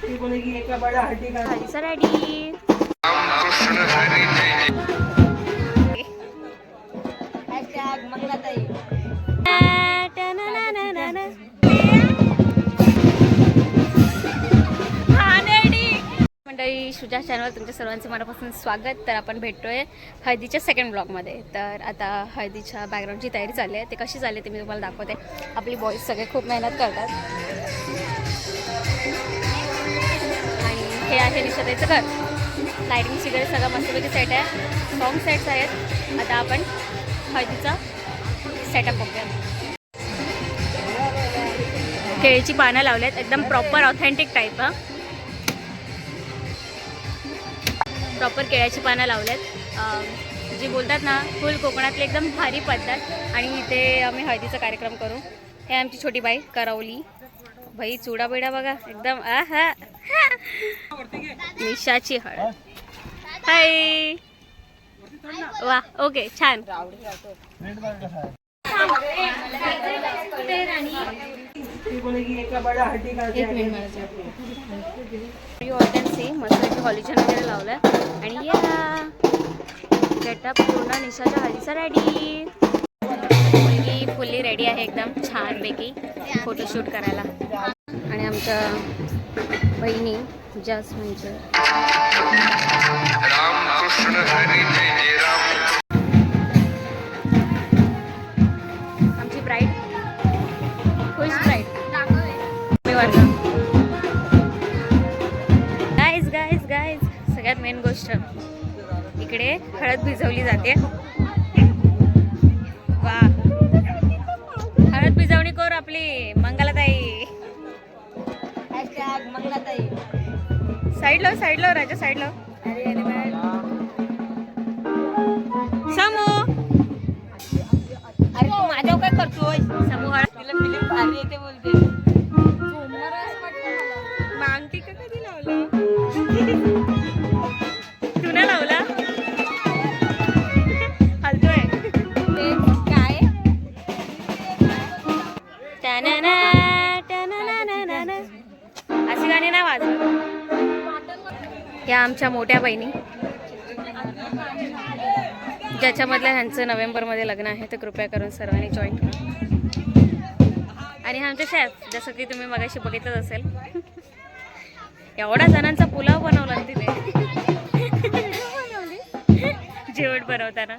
हळदीचा रेडी. मंडळी, शुजा चॅनलवर तुमच्या सर्वांचे मनापासून स्वागत. तर आपण भेटतोय हळदीच्या सेकंड ब्लॉगमध्ये. तर आता हळदीच्या बॅकग्राऊंडची तयारी चालली आहे. ते कशी झाली ते मी तुम्हाला दाखवते. आपली बॉईज सगळे खूप मेहनत करतात. आणि हे आहे निशाताईचं घर. लायटिंग वगैरे सगळं मस्तपैकी सेट आहे. सॉन्ग सेट्स आहेत. आता आपण हळदीचा सेटअप बघूया. केळीची पानं लावल्यात एकदम प्रॉपर ऑथेंटिक टाईप. प्रॉपर केळ्याची पानं लावल्यात. जे बोलतात ना फुल कोकणातली एकदम भारी पद्धत. आणि इथे आम्ही हळदीचा कार्यक्रम करू. हे आमची छोटी बाई करवली बाई. चुडा बिडा बघा एकदम. आहा, निशाची हळद. हाय, वा, ओके, छान. मस्त कॉलेजन वगैरे लावलंय. आणि या गेटअप पूर्ण निशाच्या हळदीचा रेडी. मुलगी फुल्ली रेडी आहे एकदम छानपैकी फोटोशूट करायला. आणि आमच्या बहिणी जास्मिनच्या आमची ब्राईड खुश ब्राईड. गाईज सगळ्यात मेन गोष्ट इकडे हळद भिजवली जाते. वा, हळद भिजवणी करू आपली मंगलाताई. मंगलाताई साईड लो राजा साईड लो. समू, अरे तू माझ्या काय करतोय? समू हळद तिला फिलिम भारी येते बोलते. मागती का कधी लावलं? तू ना लावला? हलतोय काय? अशी गाणी नाही वाजवत. या आमच्या मोठ्या बहिणी, ज्याच्यामधल्या ह्यांचं नोव्हेंबरमध्ये लग्न आहे. तर कृपया करून सर्वांनी जॉईन करा. आणि आमचे शेफ, जसं की तुम्ही मगाशी बघितलंच असेल, एवढ्या जणांचा पुलाव बनवला तिने जेवण बनवताना.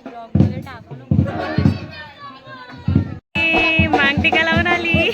मांगटिका लावून आली.